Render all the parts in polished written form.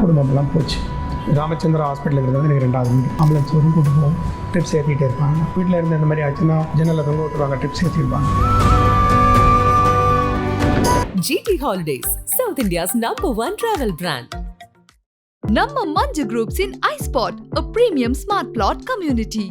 குடும்பமெல்லாம் போச்சு. ராமச்சந்திரா ஹாஸ்பிட்டலுங்கிறது வந்து எனக்கு 2வது வீடு. ஆம்புலன்ஸ் வரும், கூட்டு போவோம், ட்ரிப்ஸ் ஏற்றிட்டே இருப்பாங்க. வீட்டில் இருந்து இந்த மாதிரி ஆச்சுன்னா ஜன்னலில் தொங்க விட்டுருவாங்க, ட்ரிப்ஸ் ஏற்றிருப்பாங்க. GT Holidays, South India's #1 travel brand. நம்ம Manju groups in iSpot, a premium smart plot community.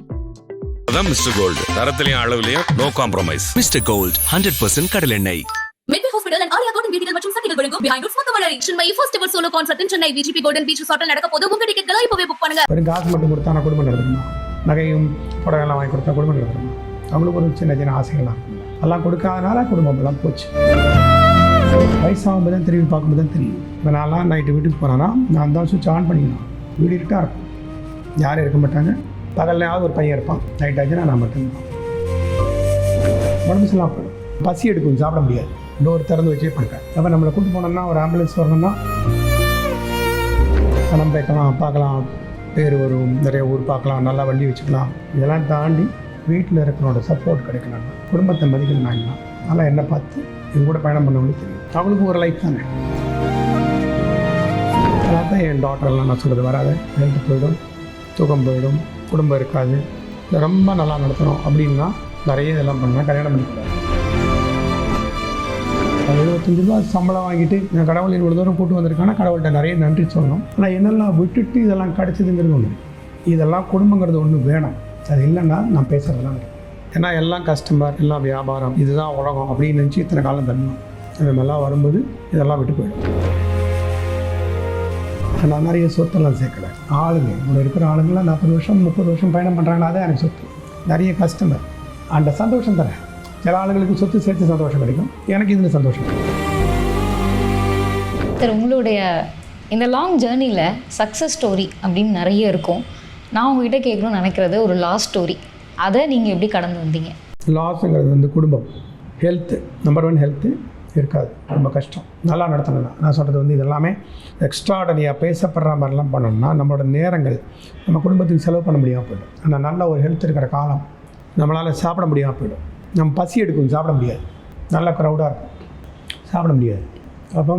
அதான் மிஸ்டர் கோல்ட், தரத்திலையும் அளவுலையும் நோ காம்ப்ரமைஸ். மிஸ்டர் கோல்ட் 100% கடல் எண்ணெய். Midway Hospital and Arya Golden Beauty மற்றும் சக்திகள் வழங்கும் Behind Roots மொத்தமலரி Chennai first ever solo concert in Chennai VGP Golden Beach Resort நடக்க போது. உங்க டிக்கெட்களை இப்பவே புக் பண்ணுங்க. வெறும் காசு மட்டும் கொடுத்தா நான் குடும்பம் நடத்துமா? நகையும் புடவைலாம் வாங்கி கொடுத்தா குடும்பம் நடத்துமா? அவங்களுக்கு ஒரு சின்ன சின்ன ஆசைகள்லாம் இருக்கும். அதெல்லாம் கொடுக்காதனால குடும்பம் எல்லாம் போச்சு. வயசாகும்போது தான் திரும்பி பார்க்கும்போது தான் தெரியும். இப்போ நான்லாம் நைட்டு வீட்டுக்கு போனேன்னா நான் தான் சுவிட்ச் ஆன் பண்ணிக்கணும். வீடு இருட்டாக இருக்கும், யாரும் இருக்க மாட்டாங்க. பகல்லையாவது ஒரு பையன் இருப்பான், நைட் ஆச்சுன்னா நான் மட்டும்தான். உடம்பு சரியில்லாம போயிடும், பசி எடுக்கும், சாப்பிட முடியாது, டோர் திறந்து வச்சே பண்ணுறேன். அப்போ நம்மளை கூப்பிட்டு போனோம்னா ஒரு ஆம்புலன்ஸ் வரணும்னா பணம் வைக்கலாம், பார்க்கலாம், பேர் வரும், நிறைய ஊர் பார்க்கலாம், நல்லா வண்டி வச்சுக்கலாம். இதெல்லாம் தாண்டி வீட்டில் இருக்கிறவனோட சப்போர்ட் கிடைக்கலாம், குடும்பத்தை மதிக்கணும்னா நல்லா என்னை பார்த்து இவங்க கூட பயணம் பண்ணவங்களுக்கு தெரியும். அவங்களுக்கு ஒரு லைஃப் தானே. அதான் தான் என் டாக்டர்லாம் நான் சொல்கிறது, வராது, ஹெல்த் போயிடும், தூக்கம் போயிடும், குடும்பம் இருக்காது, இதை ரொம்ப நல்லா நடத்தணும் அப்படின்னா நிறைய இதெல்லாம் பண்ணால் கல்யாணம் பண்ணிக்கூடாது. 75 ரூபா சம்பளம் வாங்கிட்டு நான் கடவுள் இவ்வளோ தூரம் கூட்டு வந்திருக்கானா கடவுள்கிட்ட நிறைய நன்றி சொல்லணும். ஆனால் என்னெல்லாம் விட்டுட்டு இதெல்லாம் கிடச்சிதுங்கிறது ஒன்று, இதெல்லாம் குடும்பங்கிறது ஒன்று வேணும். அது இல்லைன்னா நான் பேசுகிறதெல்லாம் இருக்கும். ஏன்னா எல்லாம் கஸ்டமர், எல்லாம் வியாபாரம், இதுதான் உலகம் அப்படின்னு நினச்சி இத்தனை காலம் தரணும். இந்த மாதிரிலாம் வரும்போது இதெல்லாம் விட்டு போயிடும். நான் நிறைய சொத்தெல்லாம் சேர்க்கலை. ஆளுங்க இவ்வளோ இருக்கிற ஆளுங்களாம் 40 வருஷம் 30 வருஷம் பயணம் பண்ணுறாங்கன்னா தான் எனக்கு சொத்து. நிறைய கஸ்டமர், அந்த சந்தோஷம் தரேன். சில ஆளுங்களுக்கு சொத்து சேர்த்து சந்தோஷம் கிடைக்கும், எனக்கு இதில் சந்தோஷம் கிடைக்கும். சார், உங்களுடைய இந்த லாங் ஜேர்னியில் சக்ஸஸ் ஸ்டோரி அப்படின்னு நிறைய இருக்கும். நான் உங்ககிட்ட கேட்கணும்னு நினைக்கிறது ஒரு லாஸ்ட் ஸ்டோரி. அதை நீங்கள் எப்படி கடந்து வந்தீங்க? லாஸுங்கிறது வந்து குடும்பம், ஹெல்த்து, நம்பர் 1 ஹெல்த்து இருக்காது, ரொம்ப கஷ்டம். நல்லா நடத்தணும்னா நான் சொல்கிறது வந்து இதெல்லாமே எக்ஸ்ட்ராடனியாக பேசப்படுற மாதிரிலாம் பண்ணணும்னா நம்மளோட நேரங்கள் நம்ம குடும்பத்துக்கு செலவு பண்ண முடியாமல் போய்டும். ஆனால் நல்ல ஒரு ஹெல்த் இருக்கிற காலம் நம்மளால் சாப்பிட முடியாமல் போய்டும். நம்ம பசி எடுக்கும், சாப்பிட முடியாது, நல்ல க்ரௌடாக இருக்கும், சாப்பிட முடியாது. அப்போ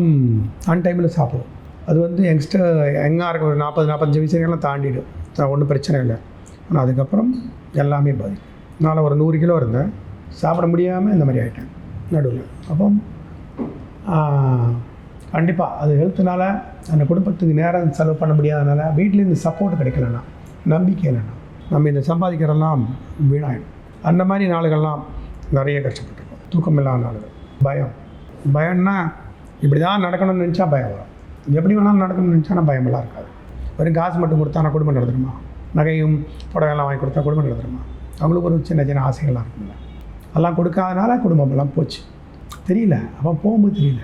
அன்டைமில் சாப்பிடும். அது வந்து யங்ஸ்டர் எங்கே இருக்க ஒரு 40-45 வயசுலாம் தாண்டிடும், ஒன்றும் பிரச்சனை இல்லை. ஆனால் அதுக்கப்புறம் எல்லாமே பாதிக்கும். நான் ஒரு 100 கிலோ இருந்தேன், சாப்பிட முடியாமல் இந்த மாதிரி ஆகிட்டேன் நடுவில். அப்போ கண்டிப்பாக அது ஹெல்த்துனால அந்த குடும்பத்துக்கு நேரம் செலவு பண்ண முடியாதனால வீட்டிலேருந்து சப்போர்ட் கிடைக்கலன்னா, நம்பிக்கை இல்லைன்னா நம்ம இந்த சம்பாதிக்கிறதெல்லாம் வீணாயிடும். அந்த மாதிரி நாளுகள்லாம் நிறைய கஷ்டப்பட்டுருக்கோம். தூக்கம் இல்லாத நாளுகள், பயம்னா இப்படி தான் நடக்கணும்னு நினச்சா பயம் வரும், எப்படி வேணாலும் நடக்கணும்னு நினச்சா நான் பயமெல்லாம் இருக்காது. வெறும் காசு மட்டும் கொடுத்தா நான் குடும்பம் நடத்துருமா? நகையும் புடவைலாம் வாங்கி கொடுத்தா குடும்பம் நடத்துருமா? அவங்களுக்கு ஒரு சின்ன சின்ன ஆசைகள்லாம் இருக்குல்ல, அதெல்லாம் கொடுக்காதனால குடும்பமெல்லாம் போச்சு. தெரியல, அப்போ போகும்போது தெரியல,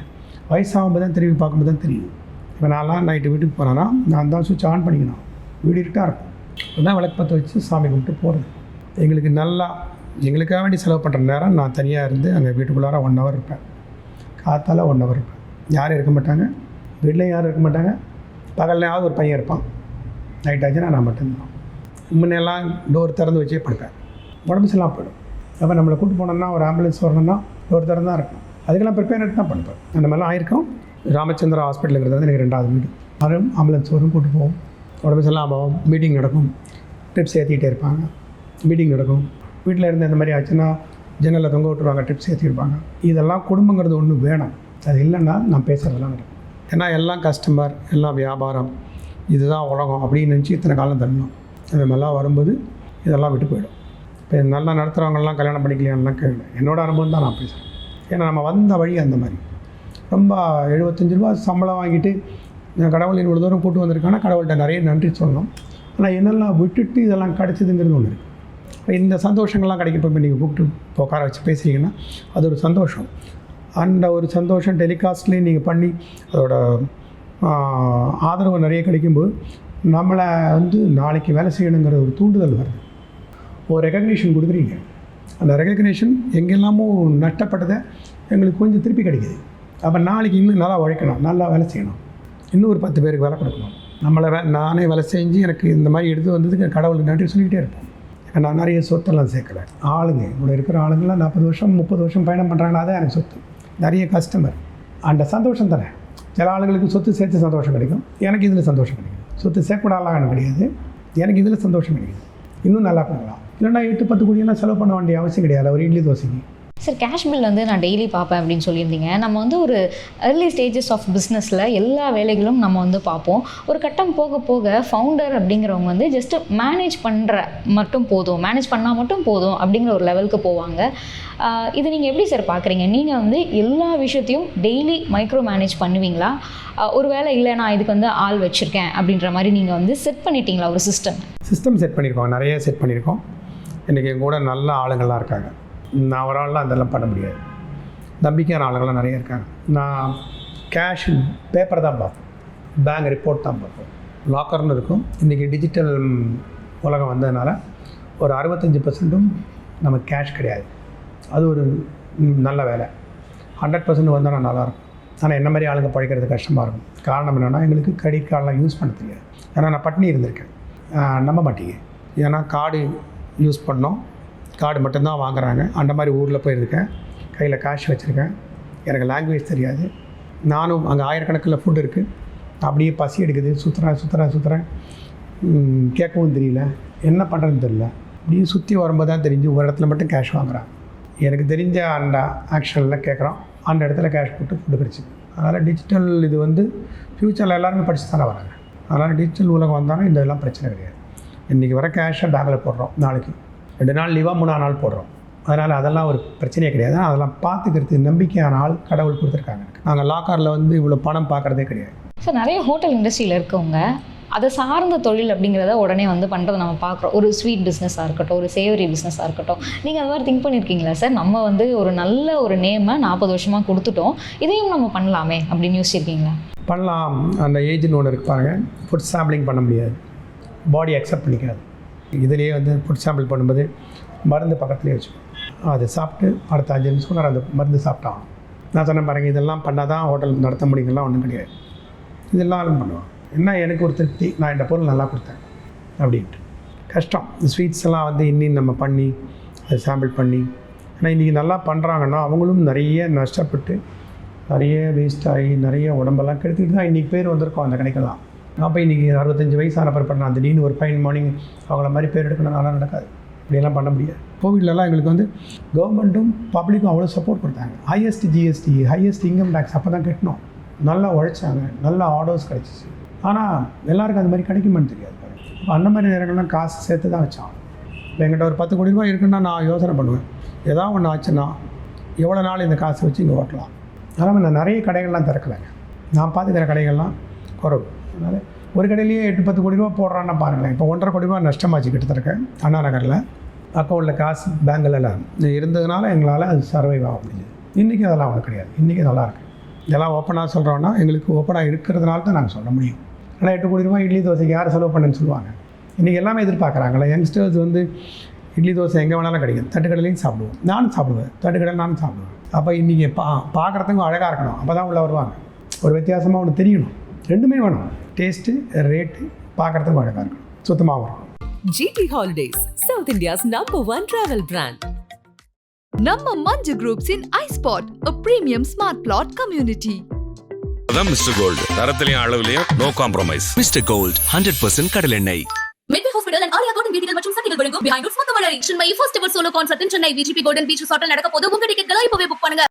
வயசாகும்போது தான் திரும்பி பார்க்கும்போது தான் தெரியும். இப்போ நான்லாம் நைட்டு வீட்டுக்கு போனேன்னா நான் தான் சுவிட்ச் ஆன் பண்ணிக்கணும். வீடு இருட்டாக இருக்கும், அதுதான் விளக்கு பற்ற வச்சு சாமி கும்பிட்டு போகிறது. எங்களுக்கு நல்லா எங்களுக்காக வேண்டி செலவு பண்ணுற நேரம் நான் தனியாக இருந்து அங்கே வீட்டுக்குள்ளார 1 ஹவர் இருப்பேன், காத்தால் 1 ஹவர் இருப்பேன். யாரும் இருக்க மாட்டாங்க, வீட்லேயும் யாரும் இருக்க மாட்டாங்க. பகல்லையாவது ஒரு பையன் இருப்பான், நைட் ஆச்சுன்னா நான் மட்டும்தான். முன்னெல்லாம் டோர் திறந்து வச்சே படுப்பேன், உடம்பு சரியில்லாம போயிடும். அப்போ நம்மளை கூப்பிட்டு போனோம்னா ஒரு ஆம்புலன்ஸ் வரணும்னா டோர் திறந்து தான் இருக்கும், அதுக்கெல்லாம் ப்ரிப்பேர் தான் பண்ணுவேன். அந்த மாதிரிலாம் ஆயிருக்கும். ராமச்சந்திரா ஹாஸ்பிட்டலுங்கிறது வந்து எனக்கு 2வது வீடு. வரும், ஆம்புலன்ஸ் வரும், கூப்பிட்டு போவோம், உடம்பு சரியில்லாம போவோம், மீட்டிங் நடக்கும், ட்ரிப்ஸ் ஏற்றிக்கிட்டே இருப்பாங்க, மீட்டிங் நடக்கும். வீட்டில் இருந்து இந்த மாதிரி ஆச்சுன்னா ஜன்னலில் தொங்க விட்டுருவாங்க, ட்ரிப்ஸ் ஏற்றிருப்பாங்க. இதெல்லாம் குடும்பங்கிறது ஒன்று வேணும். அது இல்லைன்னா நான் பேசுகிறதெல்லாம் நடக்கும். ஏன்னா எல்லாம் கஸ்டமர், எல்லாம் வியாபாரம், இதுதான் உலகம் அப்படின்னு நினச்சி இத்தனை காலம் தரணும். அந்த மாதிரிலாம் வரும்போது இதெல்லாம் விட்டு போயிடும். இப்போ நல்லா நடத்துகிறவங்கலாம் கல்யாணம் பண்ணிக்கலையான்லாம் கேட்கல, என்னோடய அனுபவம் தான் நான் பேசுகிறேன். ஏன்னா நம்ம வந்த வழி அந்த மாதிரி. ரொம்ப 75 ரூபா சம்பளம் வாங்கிட்டு நான் கடவுள் இவ்வளோ தூரம் கூட்டு வந்திருக்கானா கடவுள்கிட்ட நிறைய நன்றி சொல்லணும். ஆனால் என்னெல்லாம் விட்டுட்டு இதெல்லாம் கிடச்சிதுங்கிறது ஒன்று இருக்குது. இந்த சந்தோஷங்கள்லாம் கிடைக்கும். இப்போ நீங்கள் கூப்பிட்டு உட்கார வச்சு பேசுகிறீங்கன்னா அது ஒரு சந்தோஷம். அந்த ஒரு சந்தோஷம் டெலிகாஸ்ட்லேயும் நீங்கள் பண்ணி அதோட ஆதரவு நிறைய கிடைக்கும்போது நம்மளை வந்து நாளைக்கு வேலை செய்யணுங்கிற ஒரு தூண்டுதல் வருது. ஒரு ரெகக்னேஷன் கொடுக்குறீங்க, அந்த ரெகக்னேஷன் எங்கெல்லாமோ நஷ்டப்பட்டதை எங்களுக்கு கொஞ்சம் திருப்பி கிடைக்கிது. அப்போ நாளைக்கு இன்னும் நல்லா உழைக்கணும், நல்லா வேலை செய்யணும், இன்னும் ஒரு 10 பேருக்கு வேலை கொடுக்கணும். நம்மளை நானே வேலை செஞ்சு எனக்கு இந்த மாதிரி எடுத்து வந்ததுக்கு கடவுளுக்கு நன்றி சொல்லிகிட்டே இருப்போம். நான் நிறைய சொத்தெல்லாம் சேர்க்கலை. ஆளுங்க இவ்வளோ இருக்கிற ஆளுங்களாம் 40 வருஷம் 30 வருஷம் பயணம் பண்ணுறாங்கன்னா தான் எனக்கு சொத்து. நிறைய கஸ்டமர், அந்த சந்தோஷம் தரேன். சில ஆளுங்களுக்கு சொத்து சேர்த்து சந்தோஷம் கிடைக்கும், எனக்கு இதில் சந்தோஷம் கிடைக்கும். சொத்து சேர்க்கூடாலாம் எனக்கு கிடையாது, எனக்கு இதில் சந்தோஷம் கிடைக்குது. இன்னும் நல்லா பண்ணலாம். இல்லைன்னா 8-10 கோடியெல்லாம் செலவு பண்ண வேண்டிய அவசியம் கிடையாது ஒரு இட்லி தோசைக்கு. சார் கேஷ் பில் வந்து நான் டெய்லி பார்ப்பேன் அப்படின்னு சொல்லியிருந்தீங்க. நம்ம வந்து ஒரு ஏர்லி ஸ்டேஜஸ் ஆஃப் பிஸ்னஸில் எல்லா வேலைகளும் நம்ம வந்து பார்ப்போம். ஒரு கட்டம் போக போக ஃபவுண்டர் அப்படிங்கிறவங்க வந்து ஜஸ்ட்டு மேனேஜ் மட்டும் போதும், மேனேஜ் பண்ணால் மட்டும் போதும் அப்படிங்கிற ஒரு லெவலுக்கு போவாங்க. இது நீங்கள் எப்படி சார் பார்க்குறீங்க? நீங்கள் வந்து எல்லா விஷயத்தையும் டெய்லி மைக்ரோ மேனேஜ் பண்ணுவீங்களா? ஒரு வேளை இல்லை நான் இதுக்கு வந்து ஆள் வச்சுருக்கேன் அப்படின்ற மாதிரி நீங்கள் வந்து செட் பண்ணிட்டீங்களா ஒரு சிஸ்டம் செட் பண்ணியிருக்கோம், நிறைய செட் பண்ணியிருக்கோம். இன்றைக்கி என் கூட நல்ல ஆளுங்கள்லாம் இருக்காங்க. நான் ஒரு ஆள்லாம் அதெல்லாம் பண்ண முடியாது. நம்பிக்கையான ஆளுங்கள்லாம் நிறைய இருக்காங்க. நான் கேஷ் பேப்பர் தான் பார்ப்பேன், பேங்க் ரிப்போர்ட் தான் பார்ப்பேன். லாக்கர்னு இருக்கும். இன்றைக்கி டிஜிட்டல் உலகம் வந்ததுனால ஒரு 65% நம்ம கேஷ் கிடையாது. அது ஒரு நல்ல வேலை. 100% வந்தால் நான் நல்லாயிருக்கும். ஆனால் என்ன மாதிரி ஆளுங்க பழைக்கிறது கஷ்டமாக இருக்கும். காரணம் என்னென்னா எங்களுக்கு கிரெடிட் கார்டெலாம் யூஸ் பண்ண தெரியாது. ஏன்னா நான் பட்டினி இருந்திருக்கேன், நம்ப மாட்டீங்க. ஏன்னா கார்டு யூஸ் பண்ணோம், கார்டு மட்டும்தான் வாங்குறாங்க. அந்த மாதிரி ஊரில் போயிருக்கேன், கையில் கேஷ் வச்சுருக்கேன். எனக்கு லாங்குவேஜ் தெரியாது. நானும் அங்கே ஆயிரக்கணக்கில் ஃபுட் இருக்குது, அப்படியே பசி எடுக்குது, சுற்றுறேன், கேட்கவும் தெரியல, என்ன பண்ணுறதுன்னு தெரியல. அப்படியே சுற்றி வரும்போது தான் தெரிஞ்சு ஒரு இடத்துல மட்டும் கேஷ் வாங்குறாங்க. எனக்கு தெரிஞ்ச அந்த ஆக்ஷனில் கேட்குறோம், அந்த இடத்துல கேஷ் போட்டு ஃபுட்டு கிடச்சி. அதனால் டிஜிட்டல் இது வந்து ஃப்யூச்சரில் எல்லாருமே படித்து தானே வராங்க. அதனால் டிஜிட்டல் உலகம் வந்தாலும் இந்த எல்லாம் பிரச்சனை கிடையாது. இன்றைக்கி வர கேஷை பேங்கில் போடுறோம், நாளைக்கு 2 நாள் லீவாக 3ஆம் நாள் போடுறோம். அதனால் அதெல்லாம் ஒரு பிரச்சனையே கிடையாது. அதெல்லாம் பார்த்துக்கிறதுக்கு நம்பிக்கையான ஆள் கடவுள் கொடுத்துருக்காங்க. நாங்கள் லாக்கரில் வந்து இவ்வளோ பணம் பார்க்குறதே கிடையாது. சார் நிறைய ஹோட்டல் இண்டஸ்ட்ரியில் இருக்கவங்க அதை சார்ந்த தொழில் அப்படிங்கிறத உடனே வந்து பண்ணுறதை நம்ம பார்க்குறோம். ஒரு ஸ்வீட் பிஸ்னஸாக இருக்கட்டும், ஒரு சேவரி பிஸ்னஸாக இருக்கட்டும். நீங்கள் அது மாதிரி திங்க் பண்ணியிருக்கீங்களா சார்? நம்ம வந்து ஒரு நல்ல ஒரு நேமை 40 வருஷமாக கொடுத்துட்டோம், இதையும் நம்ம பண்ணலாமே அப்படின்னு யோசிச்சிருக்கீங்களா? பண்ணலாம். அந்த ஏஜ்னு ஒன்று இருப்பாங்க. ஃபுட் சாம்பிளிங் பண்ண முடியாது, பாடி அக்செப்ட் பண்ணிக்காது. இதிலேயே வந்து ஃபுட் சாம்பிள் பண்ணும்போது மருந்து பக்கத்துலேயே வச்சுக்கணும். அதை சாப்பிட்டு அடுத்த 5 நிமிஷம் அந்த மருந்து சாப்பிட்டாங்க. நான் சொன்ன பாருங்க, இதெல்லாம் பண்ணால் தான் ஹோட்டல் நடத்த முடியுங்கலாம் ஒன்றும் கிடையாது. இதெல்லாம் பண்ணுவான். என்ன எனக்கு ஒரு திருப்தி, நான் இந்த பொருள் நல்லா கொடுத்தேன் அப்படின்ட்டு. கஷ்டம். ஸ்வீட்ஸ் எல்லாம் வந்து இன்னும் நம்ம பண்ணி அதை சாம்பிள் பண்ணி, ஆனால் இன்றைக்கி நல்லா பண்ணுறாங்கன்னா அவங்களும் நிறைய நஷ்டப்பட்டு நிறைய வேஸ்ட் ஆகி நிறைய உடம்பெல்லாம் கெடுத்துக்கிட்டு தான் இன்றைக்கி பேர் வந்திருக்கோம் அந்த கடைக்கெல்லாம். நான் போய் இன்றைக்கி 65 வயசான பிறகு பண்ணேன், திடீர்னு ஒரு ஃபைன் மார்னிங் அவங்கள மாதிரி பேர் எடுக்கணும், நல்லா நடக்காது. இப்படியெல்லாம் பண்ண முடியாது. கோவிட்லலாம் எங்களுக்கு வந்து கவர்மெண்ட்டும் பப்ளிக்கும் அவ்வளோ சப்போர்ட் கொடுத்தாங்க. Highest GST, highest income tax அப்போ தான் கட்டணும். நல்லா உழைச்சாங்க, நல்ல ஆர்டர்ஸ் கிடச்சிச்சு. ஆனால் எல்லாருக்கும் அந்த மாதிரி கிடைக்குமான்னு தெரியாது. இப்போ அந்த மாதிரி நேரங்கள்லாம் காசு சேர்த்து தான் வச்சான். இப்போ எங்கிட்ட ஒரு 10 கோடி ரூபாய் இருக்குன்னா நான் யோசனை பண்ணுவேன், ஏதாவது ஒன்று ஆச்சுன்னா எவ்வளோ நாள் இந்த காசை வச்சு இங்கே ஓட்டலாம். அதனால் நான் நிறைய கடைகள்லாம் திறக்கலைங்க. நான் பார்த்துக்கிற கடைகள்லாம் குறவு. அதனால் ஒரு கடையிலேயே 8-10 கோடி ரூபா போடுறான்னா பாருங்களேன். இப்போ 1.5 கோடி ரூபா நஷ்டமாச்சு கிட்டத்தட்ட அண்ணா நகரில். அக்கௌண்ட்டில் காசு பேங்கில் இருந்ததுனால எங்களால் அது சர்வைவ் ஆக முடியுது. இன்றைக்கி அதெல்லாம் ஒன்றும் கிடையாது. இன்றைக்கி நல்லாயிருக்கு. இதெல்லாம் ஓப்பனாக சொல்கிறோன்னா எங்களுக்கு ஓப்பனாக இருக்கிறதுனால தான் நாங்கள் சொல்ல முடியும். ஆனால் 8 கோடி ரூபாய் இட்லி தோசைக்கு யார் செலவு பண்ணுன்னு சொல்லுவாங்க. இன்றைக்கி எல்லாமே எதிர்பார்க்குறாங்களே. யங்ஸ்டர்ஸ் வந்து இட்லி தோசை எங்கே வேணாலும் கிடைக்கும். தட்டுக்கடையிலையும் சாப்பிடுவோம், நானும் சாப்பிடுவேன், தட்டுக்கடையில் நானும் சாப்பிடுவேன். அப்போ இன்றைக்கி பார்க்குறதுக்கும் அழகாக இருக்கணும், அப்போ தான் உள்ளே வருவாங்க. ஒரு வித்தியாசமாக ஒன்று தெரியணும். ரெண்டுமே வேணும், டேஸ்ட்டு, ரேட்டு, பார்க்குறதுக்கும் அழகாக இருக்கணும், சுத்தமாக இருக்கும். GT Holidays, South India's #1 travel brand. நம்ம Manju groups in iSpot, a premium smart plot community. அதான் மிஸ்டர் கோல்டு, தரத்திலையும் அளவுலையும் நோ காம்ப்ரமைஸ். மிஸ்டர் கோல்ட் 100% கடலெண்ணெய். Medway hospital and Aaliya cotton வீடுகள் மற்றும் சந்தைகள் வழங்கும் பிஹைண்ட் ரூட்ஸ் மொத்த வளரி Chennai first ever solo concert in Chennai VGP Golden Beach ரிசார்ட்டில் நடக்க போது உங்க டிக்கெட்களை இப்பவே புக் பண்ணுங்க.